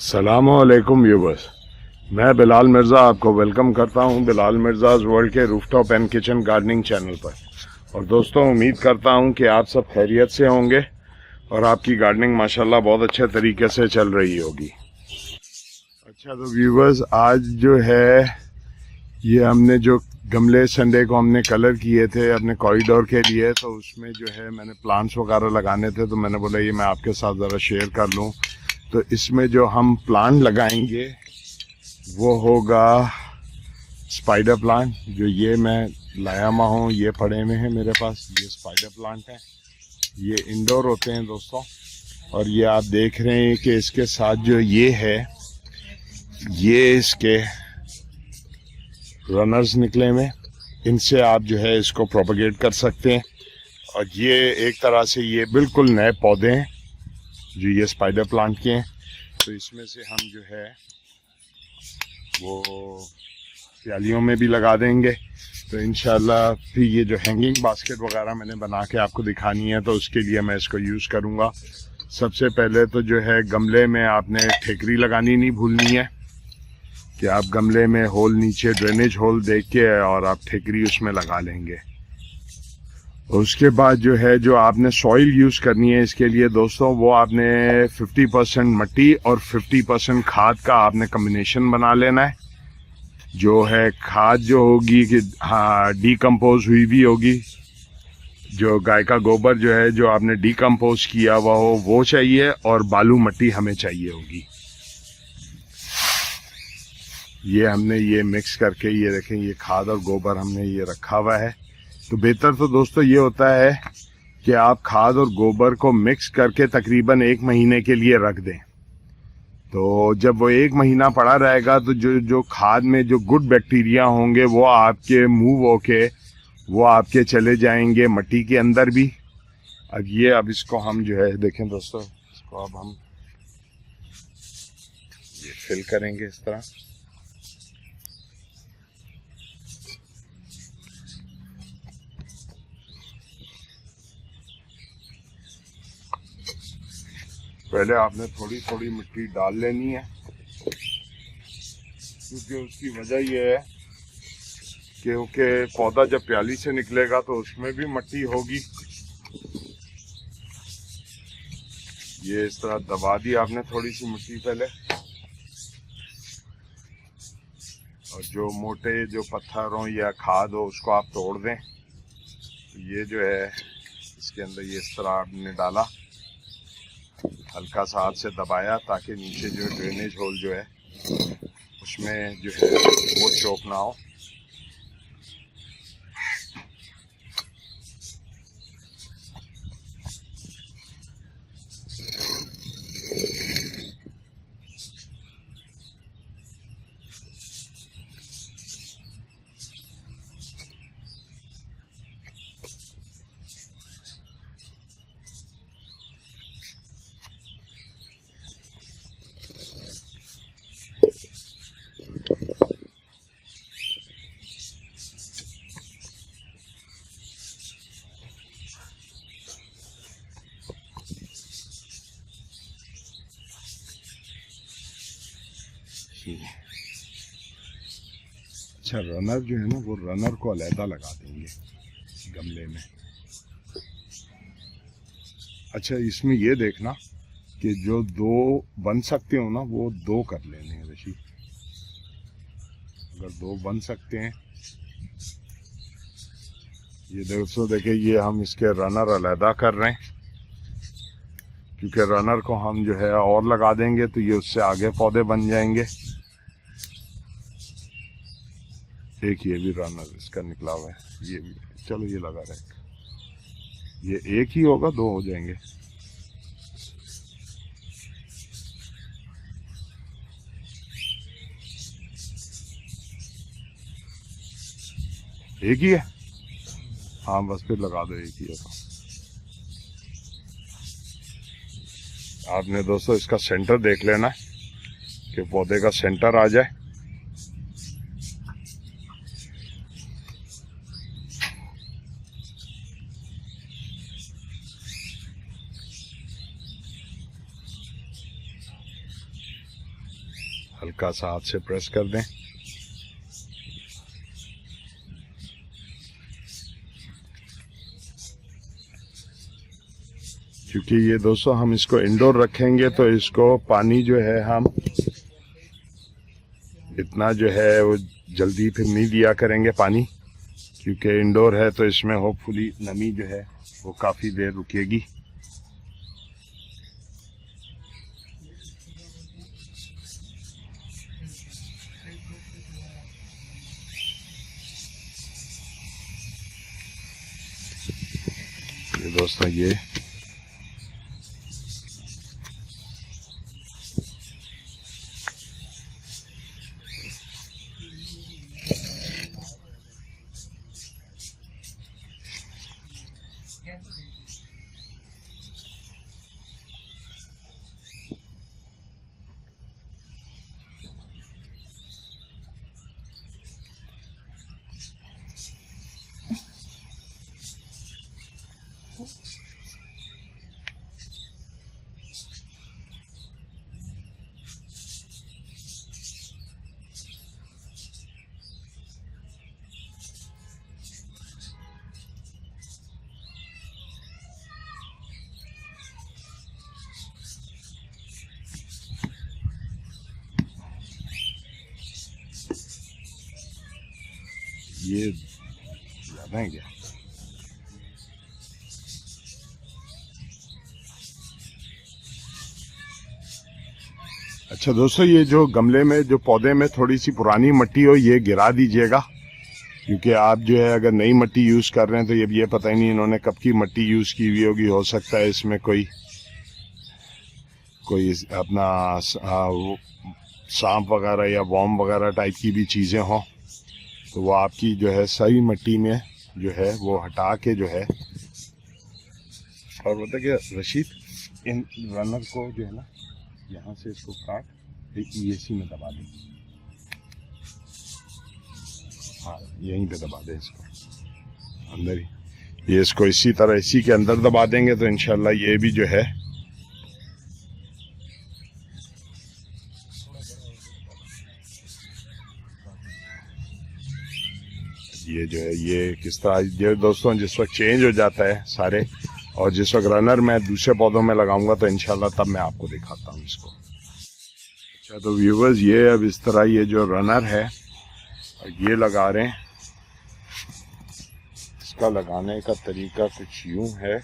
अस्सलामुअलैकुम व्यूवर्स, मैं बिलाल मिर्ज़ा आपको वेलकम करता हूं बिलाल मिर्ज़ाज़ वर्ल्ड के rooftop and kitchen gardening channel पर। और दोस्तों, उम्मीद करता हूं कि आप सब खैरियत से होंगे और आपकी गार्डनिंग माशाल्लाह बहुत अच्छे तरीके से चल रही होगी। अच्छा, तो व्यूवर्स, आज जो है ये हमने जो गमले संडे को हमने कलर किए थे अपने कॉरिडोर के लिए, तो उसमें जो है मैंने प्लांट्स वगैरह लगाने थे, तो मैंने बोला ये मैं आपके साथ ज़रा शेयर कर लूँ। तो इसमें जो हम प्लांट लगाएंगे वो होगा स्पाइडर प्लांट, जो ये मैं लाया हुआ हूँ, ये पड़े हुए हैं मेरे पास। ये स्पाइडर प्लांट है, ये इंडोर होते हैं दोस्तों। और ये आप देख रहे हैं कि इसके साथ जो ये है, ये इसके रनर्स निकले हुए, इनसे आप जो है इसको प्रोपगेट कर सकते हैं। और ये एक तरह से ये बिल्कुल नए पौधे हैं जो ये स्पाइडर प्लांट के हैं। तो इसमें से हम जो है वो प्यालियों में भी लगा देंगे। तो इंशाल्लाह फिर ये जो हैंगिंग बास्केट वगैरह मैंने बना के आपको दिखानी है, तो उसके लिए मैं इसको यूज़ करूँगा। सबसे पहले तो जो है गमले में आपने ठेकरी लगानी नहीं भूलनी है, कि आप गमले में होल नीचे ड्रेनेज होल देख के और आप ठेकरी उसमें लगा लेंगे। उसके बाद जो है जो आपने सॉइल यूज़ करनी है इसके लिए दोस्तों, वो आपने 50% मट्टी और 50% खाद का आपने कम्बिनेशन बना लेना है। जो है खाद जो होगी कि हाँ डीकम्पोज हुई भी होगी, जो गाय का गोबर जो है जो आपने डीकम्पोज किया हुआ हो वो चाहिए, और बालू मट्टी हमें चाहिए होगी। ये हमने ये मिक्स करके, ये देखें, ये खाद और गोबर हमने ये रखा हुआ है। तो बेहतर तो दोस्तों ये होता है कि आप खाद और गोबर को मिक्स करके तकरीबन 1 महीने के लिए रख दें। तो जब वो 1 महीना पड़ा रहेगा तो जो खाद में जो गुड बैक्टीरिया होंगे वो आपके मूव होके वो आपके चले जाएंगे मट्टी के अंदर भी। अब इसको हम जो है देखें दोस्तों, इसको अब हम ये फिल करेंगे इस तरह। पहले आपने थोड़ी थोड़ी मिट्टी डाल लेनी है, क्योंकि उसकी वजह यह है क्योंकि पौधा जब प्याली से निकलेगा तो उसमें भी मिट्टी होगी। ये इस तरह दबा दी आपने थोड़ी सी मिट्टी पहले, और जो मोटे जो पत्थर हो या खाद हो उसको आप तोड़ दें। तो ये जो है इसके अंदर ये इस तरह आपने डाला, हल्का सा हाथ से दबाया ताकि नीचे जो ड्रेनेज होल जो है उसमें जो है वो चोक ना हो। अच्छा, रनर जो है ना वो रनर को अलहदा लगा देंगे गमले में। अच्छा, इसमें ये देखना कि जो दो बन सकते हो ना वो दो कर लेने हैं रशीद। अगर दो बन सकते हैं, ये दोस्तों देखिए ये हम इसके रनर अलहदा कर रहे हैं, क्योंकि रनर को हम जो है और लगा देंगे तो ये उससे आगे पौधे बन जाएंगे। एक ये भी रनर इसका निकला हुआ है, ये भी चलो ये लगा रहे। ये एक ही होगा, दो हो जाएंगे। एक ही है, हाँ बस फिर लगा दो, एक ही है। तो आपने दोस्तों इसका सेंटर देख लेना कि पौधे का सेंटर आ जाए। हल्का सा हाथ से प्रेस कर दें। क्योंकि ये दोस्तों हम इसको इंडोर रखेंगे तो इसको पानी जो है हम इतना जो है वो जल्दी फिर नहीं दिया करेंगे पानी, क्योंकि इंडोर है तो इसमें होपफुली नमी जो है वो काफ़ी देर रुकेगी। ये दोस्तों ये ज्यादा है क्या? अच्छा दोस्तों, ये जो गमले में जो पौधे में थोड़ी सी पुरानी मिट्टी हो ये गिरा दीजिएगा, क्योंकि आप जो है अगर नई मिट्टी यूज कर रहे हैं तो ये पता ही नहीं इन्होंने कब की मिट्टी यूज की हुई होगी। हो सकता है इसमें कोई अपना सांप वगैरह या वॉर्म वगैरह टाइप की भी चीजें हों, तो वो आपकी जो है सही मिट्टी में जो है वो हटा के जो है। और बता कि रशीद, इन रनर को जो है ना यहाँ से इसको काट EAC में दबा दें। हाँ यहीं पे दबा दें इसको अंदर ही। ये इसको इसी तरह इसी के अंदर दबा देंगे तो इंशाल्लाह ये भी जो है ये जो है ये किस तरह ये दोस्तों जिस वक्त चेंज हो जाता है सारे, और जिस वक्त रनर मैं दूसरे पौधों में लगाऊंगा तो इंशाल्लाह तब मैं आपको दिखाता हूँ इसको। अच्छा तो व्यूवर्स, ये अब इस तरह ये जो रनर है ये लगा रहे हैं। इसका लगाने का तरीका कुछ यूं है,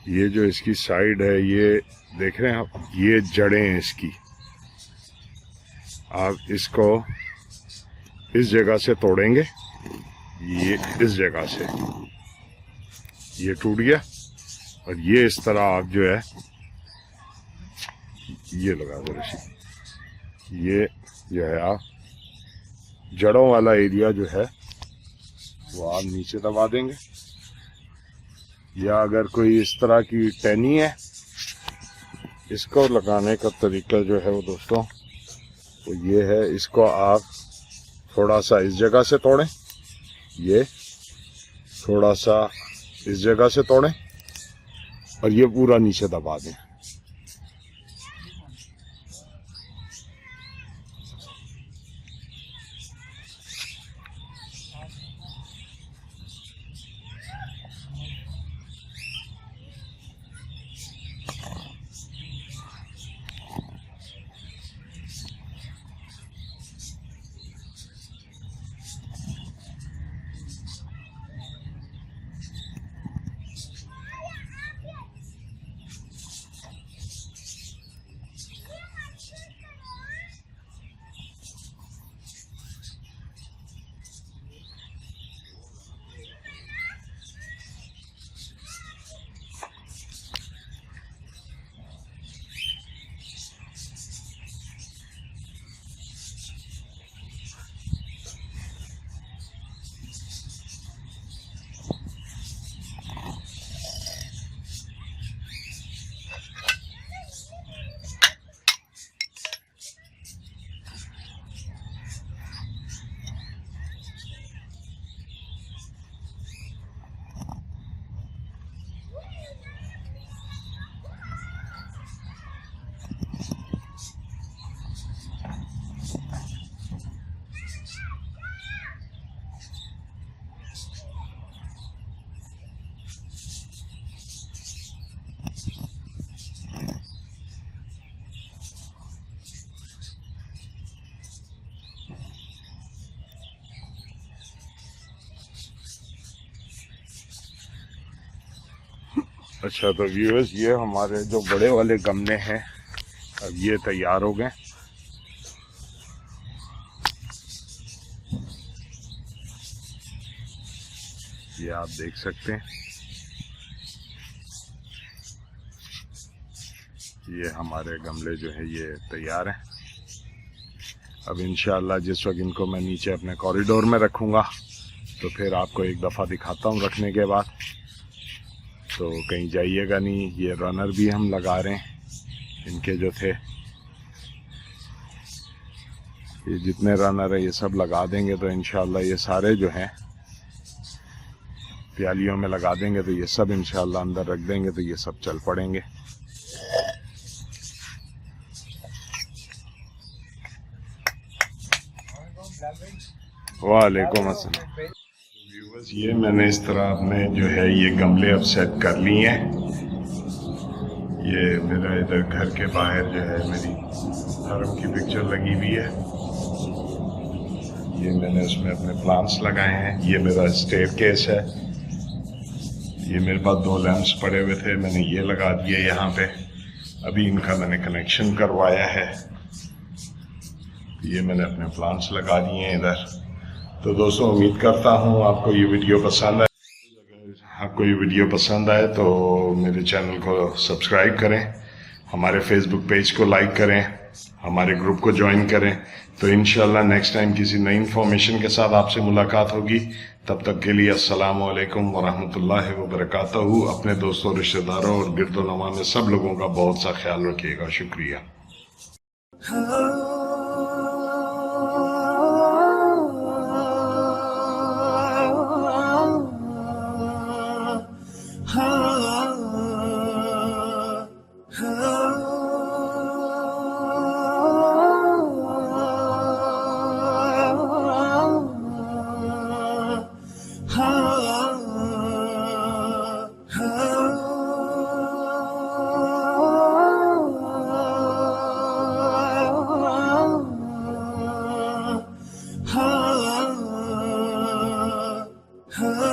ये जो इसकी साइड है ये देख रहे हैं आप, ये जड़ें हैं इसकी। आप इसको इस जगह से तोड़ेंगे, ये इस जगह से ये टूट गया, और ये इस तरह आप जो है ये लगा दो रशीद। ये जो है आप जड़ों वाला एरिया जो है वो आप नीचे दबा देंगे, या अगर कोई इस तरह की टहनी है इसको लगाने का तरीका जो है वो दोस्तों तो ये है, इसको आप थोड़ा सा इस जगह से तोड़ें, ये थोड़ा सा इस जगह से तोड़ें और ये पूरा नीचे दबा दें। अच्छा, तो व्यूअर्स ये हमारे जो बड़े वाले गमले हैं अब ये तैयार हो गए। ये आप देख सकते हैं, ये हमारे गमले जो है ये तैयार हैं। अब इंशाअल्लाह जिस वक्त इनको मैं नीचे अपने कॉरिडोर में रखूँगा तो फिर आपको एक दफ़ा दिखाता हूँ रखने के बाद, तो कहीं जाइएगा नहीं। ये रनर भी हम लगा रहे हैं, इनके जो थे ये जितने रनर है ये सब लगा देंगे तो इंशाअल्लाह ये सारे जो हैं प्यालियों में लगा देंगे तो ये सब इंशाअल्लाह अंदर रख देंगे तो ये सब चल पड़ेंगे। वालेकुम अस्सलाम। व्यूअर्स ये मैंने इस तरह अपने जो है ये गमले अब सेट कर लिए हैं। ये मेरा इधर घर के बाहर जो है मेरी हरम की पिक्चर लगी हुई है, ये मैंने उसमें अपने प्लांट्स लगाए हैं। ये मेरा स्टेयरकेस है, ये मेरे पास 2 लैंप्स पड़े हुए थे, मैंने ये लगा दिए यहाँ पे, अभी इनका मैंने कनेक्शन करवाया है। ये मैंने अपने प्लांट्स लगा दिए हैं इधर। तो दोस्तों उम्मीद करता हूँ आपको ये वीडियो पसंद आए। आपको ये वीडियो पसंद आए तो मेरे चैनल को सब्सक्राइब करें, हमारे फेसबुक पेज को लाइक करें, हमारे ग्रुप को ज्वाइन करें। तो इंशाल्लाह नेक्स्ट टाइम किसी नई इन्फॉर्मेशन के साथ आपसे मुलाकात होगी। तब तक के लिए अस्सलाम वालेकुम वरहमतुल्लाहि वबरकातुहू। अपने दोस्तों, रिश्तेदारों और गिरदोनवा में सब लोगों का बहुत सा ख्याल रखिएगा। शुक्रिया। Huh.